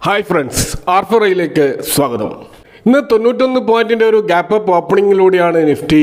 Hi friends, ആർഫറയിലേക്ക് സ്വാഗതം. ഇന്ന് 91 പോയിന്റിന്റെ ഒരു ഗ്യാപ്പ് അപ്പ് ഓപ്പണിങ്ങിലൂടെയാണ് നിഫ്റ്റി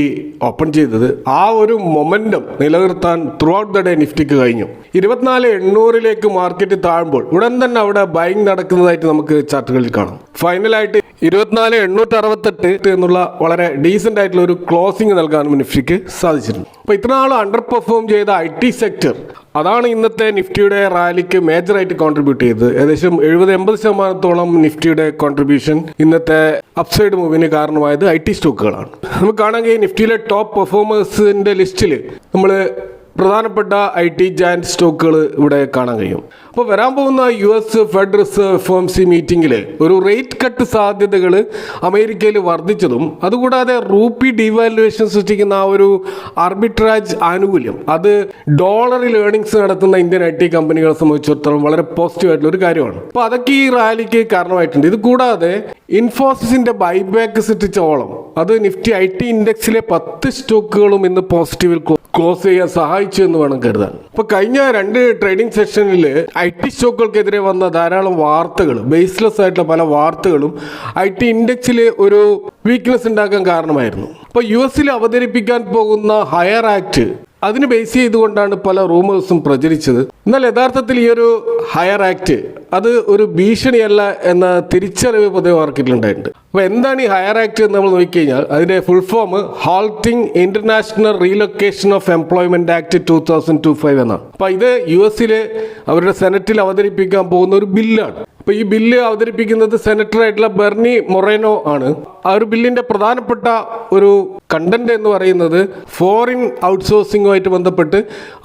ഓപ്പൺ ചെയ്തത്. ആ ഒരു മൊമെന്റം നിലനിർത്താൻ ത്രൂ ഔട്ട് ദ ഡേ നിഫ്റ്റിക്ക് കഴിഞ്ഞു. 24,800 മാർക്കറ്റ് താഴുമ്പോൾ ഉടൻ തന്നെ അവിടെ ബൈങ് നടക്കുന്നതായിട്ട് നമുക്ക് ചാർട്ടുകളിൽ കാണാം. ഫൈനലായിട്ട് 24,868 എന്നുള്ള വളരെ ഡീസന്റ് ആയിട്ടുള്ള ഒരു ക്ലോസിംഗ് നൽകാനും നിഫ്റ്റിക്ക് സാധിച്ചിട്ടുണ്ട്. അപ്പോൾ ഇത്ര നാൾ അണ്ടർ പെർഫോം ചെയ്ത IT സെക്ടർ അതാണ് ഇന്നത്തെ നിഫ്റ്റിയുടെ റാലിക്ക് മേജറായിട്ട് കോൺട്രിബ്യൂട്ട് ചെയ്തത്. ഏകദേശം 70-80% നിഫ്റ്റിയുടെ കോൺട്രിബ്യൂഷൻ ഇന്നത്തെ അപ്സൈഡ് മൂവിന് കാരണമായത് IT സ്റ്റോക്കുകളാണ്. നമുക്ക് കാണാമെങ്കിൽ നിഫ്റ്റിയിലെ ടോപ്പ് പെർഫോമേഴ്സിന്റെ ലിസ്റ്റിൽ നമ്മൾ പ്രധാനപ്പെട്ട IT ജയന്റ് സ്റ്റോക്കുകൾ ഇവിടെ കാണാൻ കഴിയും. അപ്പോൾ വരാൻ പോകുന്ന US ഫെഡ് റിസർവ് FOMC മീറ്റിംഗിൽ ഒരു റേറ്റ് കട്ട് സാധ്യതകൾ അമേരിക്കയിൽ വർദ്ധിച്ചതും അതുകൂടാതെ റൂപ്പി ഡിവാലുവേഷൻ സൃഷ്ടിക്കുന്ന ആ ഒരു ആർബിട്രാജ് ആനുകൂല്യം അത് ഡോളറിൽ ഏർണിങ്സ് നടത്തുന്ന ഇന്ത്യൻ IT കമ്പനികളെ സംബന്ധിച്ചിടത്തോളം വളരെ പോസിറ്റീവ് ആയിട്ടുള്ള ഒരു കാര്യമാണ്. അപ്പോൾ അതൊക്കെ ഈ റാലിക്ക് കാരണമായിട്ടുണ്ട്. ഇത് കൂടാതെ ഇൻഫോസിസിന്റെ ബൈബാക്ക് സൃഷ്ടിച്ച ഓളം അത് നിഫ്റ്റി IT ഇൻഡെക്സിലെ 10 സ്റ്റോക്കുകളും ഇന്ന് പോസിറ്റീവിൽ ക്ലോസ് ചെയ്യാൻ സഹായിച്ചു എന്ന് വേണം കരുതാൻ. ഇപ്പൊ കഴിഞ്ഞ 2 ട്രേഡിംഗ് സെഷനിൽ IT സ്റ്റോക്കുകൾക്കെതിരെ വന്ന ധാരാളം വാർത്തകൾ, ബേസ്ലെസ് ആയിട്ടുള്ള പല വാർത്തകളും IT ഇൻഡെക്സിൽ ഒരു വീക്ക്നെസ് ഉണ്ടാക്കാൻ കാരണമായിരുന്നു. അപ്പോൾ US അവതരിപ്പിക്കാൻ പോകുന്ന ഹയർ ആക്ട് അതിന് ബേസ് ചെയ്തുകൊണ്ടാണ് പല റൂമേഴ്സും പ്രചരിച്ചത്. എന്നാൽ യഥാർത്ഥത്തിൽ ഈ ഒരു ഹയർ ആക്ട് അത് ഒരു ഭീഷണിയല്ല എന്ന തിരിച്ചറിവ് പൊതുവെ മാർക്കറ്റിലുണ്ടായിട്ടുണ്ട്. അപ്പോൾ എന്താണ് ഈ ഹയർ ആക്ട് എന്ന് നമ്മൾ നോക്കിക്കഴിഞ്ഞാൽ അതിന്റെ full form halting international relocation of employment act 2025 എന്നാണ്. അപ്പോൾ ഇത് US അവരുടെ സെനറ്റിൽ അവതരിപ്പിക്കാൻ പോകുന്ന ഒരു ബില്ലാണ്. അപ്പോൾ ഈ ബില്ല് അവതരിപ്പിക്കുന്നത് സെനറ്ററായിട്ടുള്ള ബെർണി മൊറേനോ ആണ്. ആ ഒരു ബില്ലിന്റെ പ്രധാനപ്പെട്ട ഒരു കണ്ടന്റ് എന്ന് പറയുന്നത് ഫോറിൻ ഔട്ട്സോഴ്സിങ്ങുമായിട്ട് ബന്ധപ്പെട്ട്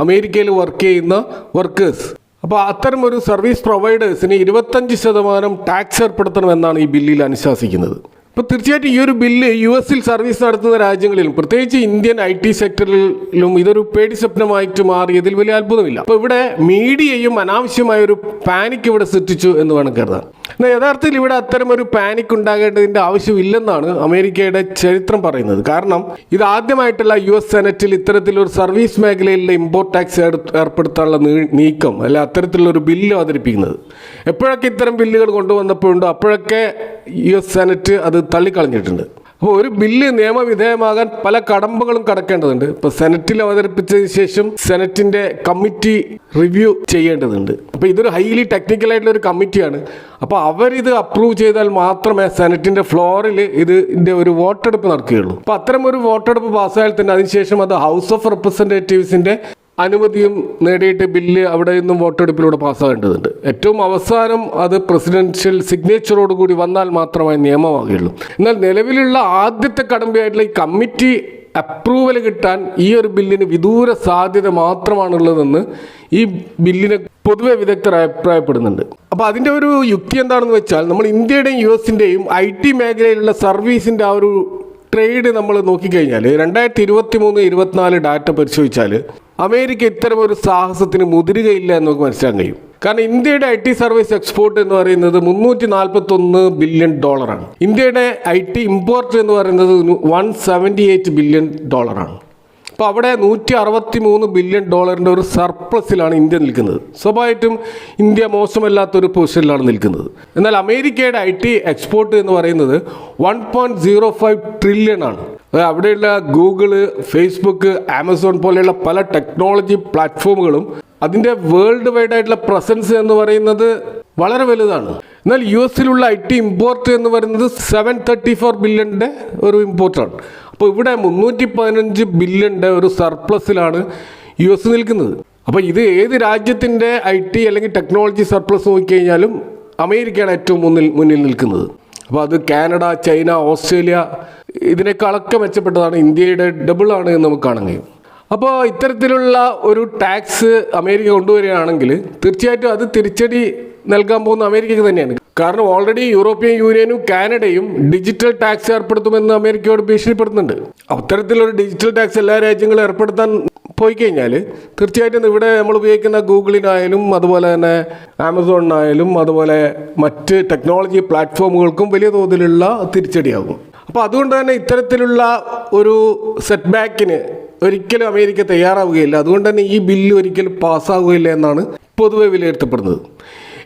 അമേരിക്കയിൽ വർക്ക് ചെയ്യുന്ന വർക്കേഴ്സ്, അപ്പോൾ അത്തരം ഒരു സർവീസ് പ്രൊവൈഡേഴ്സിന് 25% ടാക്സ് ഏർപ്പെടുത്തണമെന്നാണ് ഈ ബില്ലിൽ അനുശാസിക്കുന്നത്. അപ്പോൾ തീർച്ചയായിട്ടും ഈ ഒരു ബില്ല് US സർവീസ് നടത്തുന്ന രാജ്യങ്ങളിലും പ്രത്യേകിച്ച് ഇന്ത്യൻ IT സെക്ടറിലും ഇതൊരു പേടി സ്വപ്നമായിട്ട് മാറിയതിൽ വലിയ അത്ഭുതമില്ല. അപ്പോൾ ഇവിടെ മീഡിയയും അനാവശ്യമായ ഒരു പാനിക് ഇവിടെ സൃഷ്ടിച്ചു എന്ന് വേണം കരുതാൻ. എന്നാൽ യഥാർത്ഥത്തിൽ ഇവിടെ അത്തരം ഒരു പാനിക് ഉണ്ടാകേണ്ടതിൻ്റെ ആവശ്യമില്ലെന്നാണ് അമേരിക്കയുടെ ചരിത്രം പറയുന്നത്. കാരണം ഇത് ആദ്യമായിട്ടുള്ള US സെനറ്റിൽ ഇത്തരത്തിലൊരു സർവീസ് മേഖലയിലുള്ള ഇമ്പോർട്ട് ടാക്സ് ഏർപ്പെടുത്താനുള്ള നീക്കം അല്ല അത്തരത്തിലുള്ള ഒരു ബില്ല് അവതരിപ്പിക്കുന്നത്. എപ്പോഴൊക്കെ ഇത്തരം ബില്ലുകൾ കൊണ്ടുവന്നപ്പോഴുണ്ടോ അപ്പോഴൊക്കെ US സെനറ്റ് അത് തള്ളിക്കളഞ്ഞിട്ടുണ്ട്. അപ്പോൾ ഒരു ബില്ല് നിയമവിധേയമാകാൻ പല കടമ്പകളും കടക്കേണ്ടതുണ്ട്. ഇപ്പോൾ സെനറ്റിൽ അവതരിപ്പിച്ചതിന് ശേഷം സെനറ്റിന്റെ കമ്മിറ്റി റിവ്യൂ ചെയ്യേണ്ടതുണ്ട്. അപ്പോൾ ഇതൊരു ഹൈലി ടെക്നിക്കലായിട്ടുള്ള ഒരു കമ്മിറ്റിയാണ്. അപ്പോൾ അവരിത് അപ്രൂവ് ചെയ്താൽ മാത്രമേ സെനറ്റിന്റെ ഫ്ലോറിൽ ഇതിന്റെ ഒരു വോട്ടെടുപ്പ് നടക്കുകയുള്ളൂ. അപ്പോൾ അത്തരം ഒരു വോട്ടെടുപ്പ് പാസ്സായാൽ തന്നെ അതിനുശേഷം അത് ഹൗസ് ഓഫ് റെപ്രസെൻറ്റേറ്റീവ്സിന്റെ അനുമതിയും നേടിയിട്ട് ബില്ല് അവിടെ നിന്നും വോട്ടെടുപ്പിലൂടെ പാസ്സാകേണ്ടതുണ്ട്. ഏറ്റവും അവസാനം അത് പ്രസിഡൻഷ്യൽ സിഗ്നേച്ചറോട് കൂടി വന്നാൽ മാത്രമേ നിയമമാകുകയുള്ളൂ. എന്നാൽ നിലവിലുള്ള ആദ്യത്തെ കടമ്പയായിട്ടുള്ള ഈ കമ്മിറ്റി അപ്രൂവൽ കിട്ടാൻ ഈ ഒരു ബില്ലിന് വിദൂര സാധ്യത മാത്രമാണുള്ളതെന്ന് ഈ ബില്ലിനെ പൊതുവെ വിദഗ്ധർ അഭിപ്രായപ്പെടുന്നുണ്ട്. അപ്പോൾ അതിൻ്റെ ഒരു യുക്തി എന്താണെന്ന് വെച്ചാൽ നമ്മൾ ഇന്ത്യയുടെയും US IT മേഖലയിലുള്ള സർവീസിൻ്റെ ആ ഒരു ട്രേഡ് നമ്മൾ നോക്കിക്കഴിഞ്ഞാൽ 2023-24 ഡാറ്റ പരിശോധിച്ചാൽ അമേരിക്ക ഇത്തരം ഒരു സാഹസത്തിന് മുതിരുകയില്ല എന്ന് നമുക്ക് മനസ്സിലാക്കാൻ കഴിയും. കാരണം ഇന്ത്യയുടെ IT സർവീസ് എക്സ്പോർട്ട് എന്ന് പറയുന്നത് $341 ബില്യൺ. ഇന്ത്യയുടെ IT ഇമ്പോർട്ട് എന്ന് പറയുന്നത് $178 ബില്യൺ. അപ്പോൾ അവിടെ $163 ബില്യൺ ഒരു സർപ്ലസിലാണ് ഇന്ത്യ നിൽക്കുന്നത്. സ്വാഭാവികമായിട്ടും ഇന്ത്യ മോശമല്ലാത്തൊരു പൊസിഷനിലാണ് നിൽക്കുന്നത്. എന്നാൽ അമേരിക്കയുടെ IT എക്സ്പോർട്ട് എന്ന് പറയുന്നത് 1.05 ട്രില്യൺ ആണ്. അവിടെയുള്ള ഗൂഗിള്, ഫേസ്ബുക്ക്, ആമസോൺ പോലെയുള്ള പല ടെക്നോളജി പ്ലാറ്റ്ഫോമുകളും അതിൻ്റെ വേൾഡ് വൈഡ് ആയിട്ടുള്ള പ്രസൻസ് എന്ന് പറയുന്നത് വളരെ വലുതാണ്. എന്നാൽ US IT ഇമ്പോർട്ട് എന്ന് പറയുന്നത് 734 ബില്യൻ്റെ ഒരു ഇമ്പോർട്ടാണ്. അപ്പോൾ ഇവിടെ 315 ബില്യൻ്റെ ഒരു സർപ്ലസിലാണ് US നിൽക്കുന്നത്. അപ്പോൾ ഇത് ഏത് രാജ്യത്തിൻ്റെ IT അല്ലെങ്കിൽ ടെക്നോളജി സർപ്ലസ് നോക്കിക്കഴിഞ്ഞാലും അമേരിക്കയാണ് ഏറ്റവും മുന്നിൽ നിൽക്കുന്നത്. അപ്പോൾ അത് കാനഡ, ചൈന, ഓസ്ട്രേലിയ ഇതിനേക്കാളൊക്കെ മെച്ചപ്പെട്ടതാണ്. ഇന്ത്യയുടെ ഡബിളാണ് എന്ന് നമുക്ക് കാണാൻ കഴിയും. അപ്പോൾ ഇത്തരത്തിലുള്ള ഒരു ടാക്സ് അമേരിക്ക കൊണ്ടുവരികയാണെങ്കിൽ തീർച്ചയായിട്ടും അത് തിരിച്ചടി നൽകാൻ പോകുന്ന അമേരിക്കയ്ക്ക് തന്നെയാണ്. കാരണം ഓൾറെഡി യൂറോപ്യൻ യൂണിയനും കാനഡയും ഡിജിറ്റൽ ടാക്സ് ഏർപ്പെടുത്തുമെന്ന് അമേരിക്കയോട് ഭീഷണിപ്പെടുത്തുന്നുണ്ട്. അത്തരത്തിലൊരു ഡിജിറ്റൽ ടാക്സ് എല്ലാ രാജ്യങ്ങളും ഏർപ്പെടുത്താൻ പോയി കഴിഞ്ഞാൽ തീർച്ചയായിട്ടും ഇവിടെ നമ്മൾ ഉപയോഗിക്കുന്ന ഗൂഗിളിനായാലും അതുപോലെ തന്നെ ആമസോണിനായാലും അതുപോലെ മറ്റ് ടെക്നോളജി പ്ലാറ്റ്ഫോമുകൾക്കും വലിയ തോതിലുള്ള തിരിച്ചടിയാകും. അപ്പോൾ അതുകൊണ്ട് തന്നെ ഇത്തരത്തിലുള്ള ഒരു സെറ്റ് ബാക്കിന് ഒരിക്കലും അമേരിക്ക തയ്യാറാവുകയില്ല. അതുകൊണ്ട് തന്നെ ഈ ബില്ല് ഒരിക്കലും പാസ്സാവുകയില്ല എന്നാണ് പൊതുവെ വിലയിരുത്തപ്പെടുന്നത്.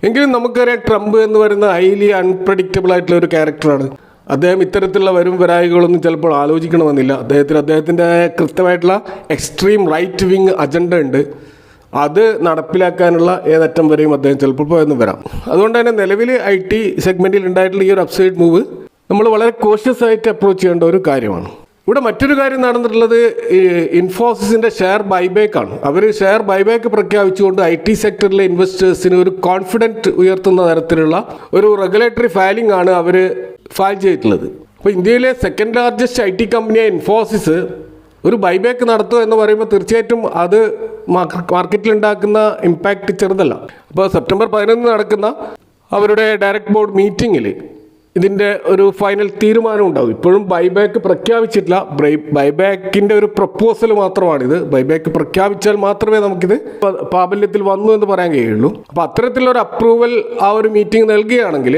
എങ്കിലും നമുക്കറിയാം ട്രംപ് എന്ന് പറയുന്ന ഹൈലി അൺപ്രഡിക്റ്റബിൾ ആയിട്ടുള്ള ഒരു ക്യാരക്ടറാണ്. അദ്ദേഹം ഇത്തരത്തിലുള്ള വരായികളൊന്നും ചിലപ്പോൾ ആലോചിക്കണമെന്നില്ല. അദ്ദേഹത്തിൻ്റെ കൃത്യമായിട്ടുള്ള എക്സ്ട്രീം റൈറ്റ് വിങ് അജണ്ട ഉണ്ട്. അത് നടപ്പിലാക്കാനുള്ള ഏതറ്റം വരെയും അദ്ദേഹം ചിലപ്പോൾ പോയെന്ന് വരാം. അതുകൊണ്ട് തന്നെ നിലവിൽ IT സെഗ്മെൻറ്റിൽ ഉണ്ടായിട്ടുള്ള ഈ ഒരു അപ്സൈഡ് മൂവ് നമ്മൾ വളരെ കോഷ്യസ് ആയിട്ട് അപ്രോച്ച് ചെയ്യേണ്ട ഒരു കാര്യമാണ്. ഇവിടെ മറ്റൊരു കാര്യം നടന്നിട്ടുള്ളത് ഇൻഫോസിസിൻ്റെ ഷെയർ ബൈബാക്കാണ്. അവർ ഷെയർ ബൈബാക്ക് പ്രഖ്യാപിച്ചുകൊണ്ട് IT സെക്ടറിലെ ഇൻവെസ്റ്റേഴ്സിന് ഒരു കോൺഫിഡൻറ്റ് ഉയർത്തുന്ന തരത്തിലുള്ള ഒരു റെഗുലേറ്ററി ഫയലിംഗ് ആണ് അവർ ഫയൽ ചെയ്തിട്ടുള്ളത്. അപ്പോൾ ഇന്ത്യയിലെ സെക്കൻഡ് ലാർജസ്റ്റ് IT കമ്പനിയായ ഇൻഫോസിസ് ഒരു ബൈബാക്ക് നടത്തുക എന്ന് പറയുമ്പോൾ തീർച്ചയായിട്ടും അത് മാർക്കറ്റിലുണ്ടാക്കുന്ന ഇമ്പാക്റ്റ് ചെറുതല്ല. അപ്പോൾ സെപ്റ്റംബർ 11 നടക്കുന്ന അവരുടെ ഡയറക്റ്റ് ബോർഡ് മീറ്റിങ്ങിൽ ഇതിൻ്റെ ഒരു ഫൈനൽ തീരുമാനം ഉണ്ടാകും. ഇപ്പോഴും ബൈബാക്ക് പ്രഖ്യാപിച്ചിട്ടില്ല. ബൈബാക്കിൻ്റെ ഒരു പ്രപ്പോസൽ മാത്രമാണിത്. ബൈബാക്ക് പ്രഖ്യാപിച്ചാൽ മാത്രമേ നമുക്കിത് പ്രാബല്യത്തിൽ വന്നു എന്ന് പറയാൻ കഴിയുള്ളൂ. അപ്പോൾ അത്തരത്തിലൊരു അപ്രൂവൽ ആ ഒരു മീറ്റിംഗ് നൽകുകയാണെങ്കിൽ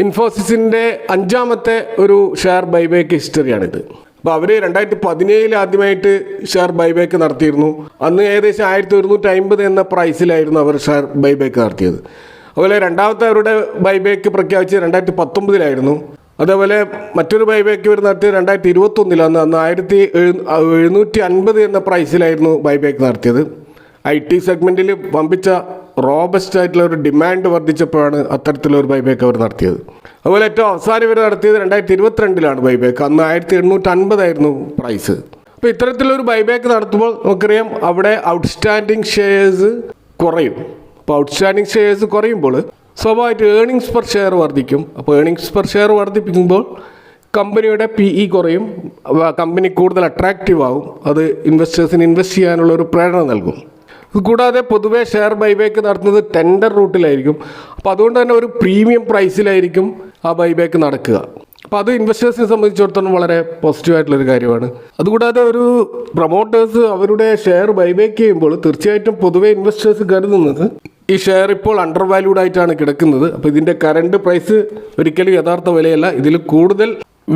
ഇൻഫോസിസിൻ്റെ 5ാമത്തെ ഒരു ഷെയർ ബൈബാക്ക് ഹിസ്റ്ററിയാണിത്. അപ്പോൾ അവർ 2017 ആദ്യമായിട്ട് ഷെയർ ബൈബാക്ക് നടത്തിയിരുന്നു. അന്ന് ഏകദേശം 1150 എന്ന പ്രൈസിലായിരുന്നു അവർ ഷെയർ ബൈബാക്ക് നടത്തിയത്. അതുപോലെ രണ്ടാമത്തെ അവരുടെ ബൈബാക്ക് പ്രഖ്യാപിച്ചത് 2019 അതേപോലെ മറ്റൊരു ബൈബാക്ക് ഇവർ നടത്തിയത് 2021 അന്ന് 1750 എന്ന പ്രൈസിലായിരുന്നു ബൈബാക്ക് നടത്തിയത്. IT സെഗ്മെൻറ്റിൽ വമ്പിച്ച റോബസ്റ്റ് ആയിട്ടുള്ള ഒരു ഡിമാൻഡ് വർദ്ധിച്ചപ്പോഴാണ് അത്തരത്തിലൊരു ബൈബാക്ക് അവർ നടത്തിയത്. അതുപോലെ ഏറ്റവും അവസാനം ഇവർ നടത്തിയത് 2022 ബൈബാക്ക്. അന്ന് 1850 പ്രൈസ്. അപ്പോൾ ഇത്തരത്തിലൊരു ബൈബാക്ക് നടത്തുമ്പോൾ നമുക്കറിയാം അവിടെ ഔട്ട്സ്റ്റാൻഡിങ് ഷെയർസ് കുറയും. അപ്പോൾ ഔട്ട്സ്റ്റാൻഡിങ് ഷെയർസ് കുറയുമ്പോൾ സ്വാഭാവികമായിട്ട് ഏർണിങ്സ് പെർ ഷെയർ വർദ്ധിക്കും. അപ്പോൾ ഏർണിങ്സ് പെർ ഷെയർ വർദ്ധിപ്പിക്കുമ്പോൾ കമ്പനിയുടെ PE കുറയും, കമ്പനി കൂടുതൽ അട്രാക്റ്റീവ് ആവും. അത് ഇൻവെസ്റ്റേഴ്സിന് ഇൻവെസ്റ്റ് ചെയ്യാനുള്ള ഒരു പ്രേരണ നൽകും. കൂടാതെ പൊതുവേ ഷെയർ ബൈബാക്ക് നടത്തുന്നത് ടെൻഡർ റൂട്ടിലായിരിക്കും. അപ്പോൾ അതുകൊണ്ട് തന്നെ ഒരു പ്രീമിയം പ്രൈസിലായിരിക്കും ആ ബൈബാക്ക് നടക്കുക. അപ്പോൾ അത് ഇൻവെസ്റ്റേഴ്സിനെ സംബന്ധിച്ചിടത്തോളം വളരെ പോസിറ്റീവായിട്ടുള്ളൊരു കാര്യമാണ്. അതുകൂടാതെ ഒരു പ്രൊമോട്ടേഴ്സ് അവരുടെ ഷെയർ ബൈബാക്ക് ചെയ്യുമ്പോൾ തീർച്ചയായിട്ടും പൊതുവേ ഇൻവെസ്റ്റേഴ്സ് കരുതുന്നത് ഈ ഷെയർ ഇപ്പോൾ അണ്ടർ വാല്യൂഡ് ആയിട്ടാണ് കിടക്കുന്നത്. അപ്പോൾ ഇതിൻ്റെ കറണ്ട് പ്രൈസ് ഒരിക്കലും യഥാർത്ഥ വിലയല്ല, ഇതിൽ കൂടുതൽ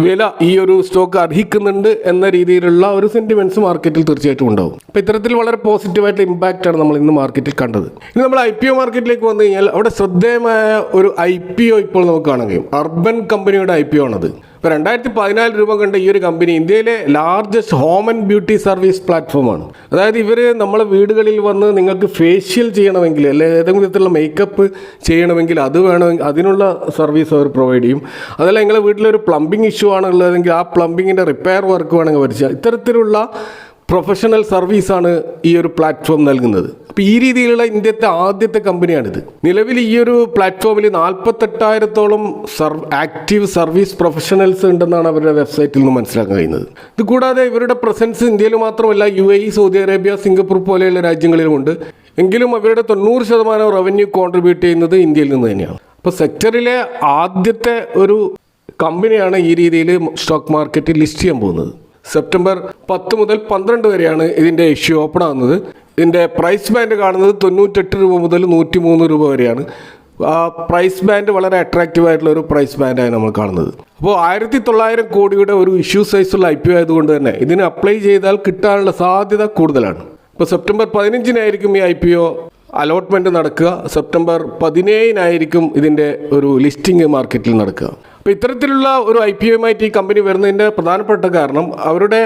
വില ഈ ഒരു സ്റ്റോക്ക് അർഹിക്കുന്നുണ്ട് എന്ന രീതിയിലുള്ള ഒരു സെന്റിമെന്റ്സ് മാർക്കറ്റിൽ തീർച്ചയായിട്ടും ഉണ്ടാവും. അപ്പോൾ ഇത്തരത്തിൽ വളരെ പോസിറ്റീവായിട്ടുള്ള ഇമ്പാക്റ്റാണ് നമ്മൾ ഇന്ന് മാർക്കറ്റിൽ കണ്ടത്. ഇനി നമ്മൾ IPO മാർക്കറ്റിലേക്ക് വന്നു കഴിഞ്ഞാൽ അവിടെ ശ്രദ്ധേയമായ ഒരു IPO ഇപ്പോൾ നമുക്ക് കാണാൻ കഴിയും. അർബൻ കമ്പനിയുടെ IPO ആണത്. ഇപ്പോൾ 2014 രൂപ കണ്ട ഈ ഒരു കമ്പനി ഇന്ത്യയിലെ largest home and beauty service പ്ലാറ്റ്ഫോമാണ്. അതായത് ഇവർ നമ്മളെ വീടുകളിൽ വന്ന് നിങ്ങൾക്ക് ഫേഷ്യൽ ചെയ്യണമെങ്കിൽ അല്ലെങ്കിൽ ഏതെങ്കിലും വിധത്തിലുള്ള മേക്കപ്പ് ചെയ്യണമെങ്കിൽ അത് വേണമെങ്കിൽ അതിനുള്ള സർവീസ് അവർ പ്രൊവൈഡ് ചെയ്യും. അതല്ല നിങ്ങളുടെ വീട്ടിലൊരു പ്ലംബിംഗ് ഇഷ്യൂ ആണുള്ളതെങ്കിൽ ആ പ്ലംബിങ്ങിൻ്റെ റിപ്പയർ വർക്ക് വേണമെങ്കിൽ വരച്ചാൽ ഇത്തരത്തിലുള്ള പ്രൊഫഷണൽ സർവീസാണ് ഈ ഒരു പ്ലാറ്റ്ഫോം നൽകുന്നത്. അപ്പോൾ ഈ രീതിയിലുള്ള ഇന്ത്യത്തെ ആദ്യത്തെ കമ്പനിയാണിത്. നിലവിൽ ഈ ഒരു പ്ലാറ്റ്ഫോമിൽ 48,000-ഓളം ആക്റ്റീവ് സർവീസ് പ്രൊഫഷണൽസ് ഉണ്ടെന്നാണ് അവരുടെ വെബ്സൈറ്റിൽ നിന്ന് മനസ്സിലാക്കാൻ കഴിയുന്നത്. ഇത് കൂടാതെ ഇവരുടെ പ്രസൻസ് ഇന്ത്യയിൽ മാത്രമല്ല UAE, സൗദി അറേബ്യ, സിംഗപ്പൂർ പോലെയുള്ള രാജ്യങ്ങളിലുമുണ്ട്. എങ്കിലും അവരുടെ 90% റവന്യൂ കോൺട്രിബ്യൂട്ട് ചെയ്യുന്നത് ഇന്ത്യയിൽ നിന്ന് തന്നെയാണ്. അപ്പോൾ സെക്ടറിലെ ആദ്യത്തെ ഒരു കമ്പനിയാണ് ഈ രീതിയിൽ സ്റ്റോക്ക് മാർക്കറ്റിൽ ലിസ്റ്റ് ചെയ്യാൻ പോകുന്നത്. സെപ്റ്റംബർ 10 മുതൽ 12 വരെയാണ് ഇതിൻ്റെ ഇഷ്യൂ ഓപ്പൺ ആകുന്നത്. ഇതിൻ്റെ പ്രൈസ് ബാൻഡ് കാണുന്നത് 98 രൂപ മുതൽ 103 രൂപ വരെയാണ്. ആ പ്രൈസ് ബാൻഡ് വളരെ അട്രാക്റ്റീവ് ആയിട്ടുള്ള ഒരു പ്രൈസ് ബാൻഡായി നമ്മൾ കാണുന്നത്. അപ്പോൾ 1900 കോടിയുടെ ഒരു ഇഷ്യൂ സൈസുള്ള IPO ആയതുകൊണ്ട് തന്നെ ഇതിന് അപ്ലൈ ചെയ്താൽ കിട്ടാനുള്ള സാധ്യത കൂടുതലാണ്. ഇപ്പോൾ സെപ്റ്റംബർ 15 ഈ IPO അലോട്ട്മെൻറ്റ് നടക്കുക. സെപ്റ്റംബർ 17 ഇതിൻ്റെ ഒരു ലിസ്റ്റിംഗ് മാർക്കറ്റിൽ നടക്കുക. അപ്പോൾ ഇത്തരത്തിലുള്ള ഒരു IPOയുമായിട്ട് ഈ കമ്പനി വരുന്നതിൻ്റെ പ്രധാനപ്പെട്ട കാരണം അവരുടെ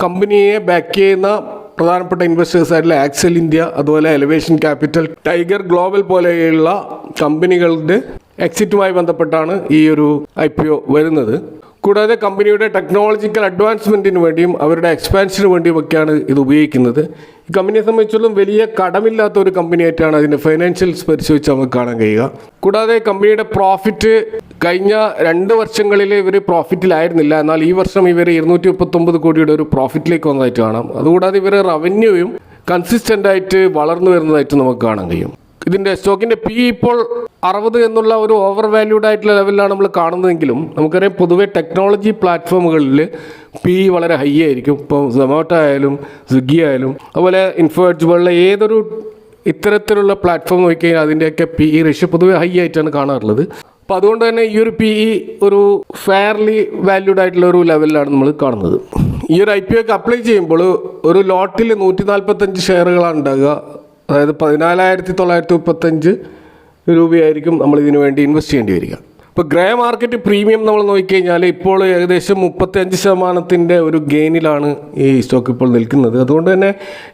കമ്പനിയെ ബാക്ക് ചെയ്യുന്ന പ്രധാനപ്പെട്ട ഇൻവെസ്റ്റേഴ്സ് ആയിട്ടുള്ള ആക്സൽ ഇന്ത്യ, അതുപോലെ എലവേഷൻ ക്യാപിറ്റൽ, ടൈഗർ ഗ്ലോബൽ പോലെയുള്ള കമ്പനികളുടെ എക്സിറ്റുമായി ബന്ധപ്പെട്ടാണ് ഈ ഒരു IPO വരുന്നത്. കൂടാതെ കമ്പനിയുടെ ടെക്നോളജിക്കൽ അഡ്വാൻസ്മെൻറ്റിന് വേണ്ടിയും അവരുടെ എക്സ്പാൻഷന് വേണ്ടിയുമൊക്കെയാണ് ഇത് ഉപയോഗിക്കുന്നത്. ഈ കമ്പനിയെ സംബന്ധിച്ചിടത്തോളം വലിയ കടമില്ലാത്ത ഒരു കമ്പനിയായിട്ടാണ് അതിൻ്റെ ഫൈനാൻഷ്യൽസ് പരിശോധിച്ച് നമുക്ക് കാണാൻ കഴിയുക. കൂടാതെ കമ്പനിയുടെ പ്രോഫിറ്റ് കഴിഞ്ഞ 2 വർഷങ്ങളിൽ ഇവർ പ്രോഫിറ്റിലായിരുന്നില്ല. എന്നാൽ ഈ വർഷം ഇവർ 239 കോടിയുടെ ഒരു പ്രോഫിറ്റിലേക്ക് വന്നതായിട്ട് കാണാം. അതുകൂടാതെ ഇവർ റവന്യൂയും കൺസിസ്റ്റൻ്റായിട്ട് വളർന്നു വരുന്നതായിട്ട് നമുക്ക് കാണാൻ കഴിയും. ഇതിൻ്റെ സ്റ്റോക്കിൻ്റെ PE ഇപ്പോൾ 60 എന്നുള്ള ഒരു ഓവർ വാല്യൂഡ് ആയിട്ടുള്ള ലെവലിലാണ് നമ്മൾ കാണുന്നതെങ്കിലും നമുക്കറിയാം പൊതുവേ ടെക്നോളജി പ്ലാറ്റ്ഫോമുകളിൽ PE വളരെ ഹൈ ആയിരിക്കും. ഇപ്പോൾ സൊമാറ്റോ ആയാലും സ്വിഗ്ഗി ആയാലും അതുപോലെ ഇൻഫോഎഡ്ജ് പോലുള്ള ഏതൊരു ഇത്തരത്തിലുള്ള പ്ലാറ്റ്ഫോം നോക്കിക്കഴിഞ്ഞാൽ അതിൻ്റെയൊക്കെ PE റേഷ്യോ പൊതുവേ ഹൈ ആയിട്ടാണ് കാണാറുള്ളത്. അപ്പോൾ അതുകൊണ്ട് തന്നെ ഈ ഒരു PE ഒരു ഫെയർലി വാല്യൂഡ് ആയിട്ടുള്ള ഒരു ലെവലിലാണ് നമ്മൾ കാണുന്നത്. ഈ ഒരു IPOക്ക് അപ്ലൈ ചെയ്യുമ്പോൾ ഒരു ലോട്ടിൽ 145 ഷെയറുകളാണ് ഉണ്ടാകുക. അതായത് 14,935 രൂപയായിരിക്കും നമ്മൾ ഇതിനു വേണ്ടി ഇൻവെസ്റ്റ് ചെയ്യേണ്ടി വരിക. ഇപ്പോൾ ഗ്രേ മാർക്കറ്റ് പ്രീമിയം നമ്മൾ നോക്കിക്കഴിഞ്ഞാൽ ഇപ്പോൾ ഏകദേശം 35% ഒരു ഗെയിനിലാണ് ഈ സ്റ്റോക്ക് ഇപ്പോൾ നിൽക്കുന്നത്. അതുകൊണ്ട് തന്നെ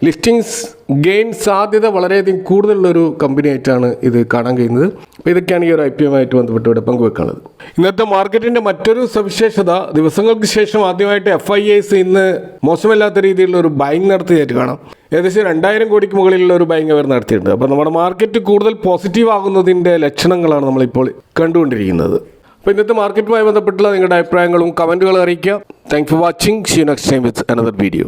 ലിസ്റ്റിംഗ്സ് ഗെയിൻ സാധ്യത വളരെയധികം കൂടുതലുള്ളൊരു കമ്പനിയായിട്ടാണ് ഇത് കാണാൻ കഴിയുന്നത്. അപ്പോൾ ഇതൊക്കെയാണ് ഈ ഒരു IPO ആയിട്ട് ബന്ധപ്പെട്ട് ഇവിടെ പങ്കുവെക്കാനുള്ളത്. ഇന്നത്തെ മാർക്കറ്റിൻ്റെ മറ്റൊരു സവിശേഷത, ദിവസങ്ങൾക്ക് ശേഷം ആദ്യമായിട്ട് FIIs ഇന്ന് മോശമല്ലാത്ത രീതിയിലുള്ള ഒരു ബൈങ് നടത്തിയായിട്ട് കാണാം. ഏകദേശം 2000 കോടിക്ക് മുകളിലുള്ള ഒരു ബൈങ് അവർ നടത്തിയിട്ടുണ്ട്. അപ്പോൾ നമ്മുടെ മാർക്കറ്റ് കൂടുതൽ പോസിറ്റീവ് ആകുന്നതിൻ്റെ ലക്ഷണങ്ങളാണ് നമ്മളിപ്പോൾ കണ്ടുകൊണ്ടിരിക്കുന്നത്. അപ്പോൾ ഇന്നത്തെ മാർക്കറ്റുമായി ബന്ധപ്പെട്ടുള്ള നിങ്ങളുടെ അഭിപ്രായങ്ങളും കമൻറ്റുകളും അറിയിക്കുക. Thanks for watching. See you next time with another video.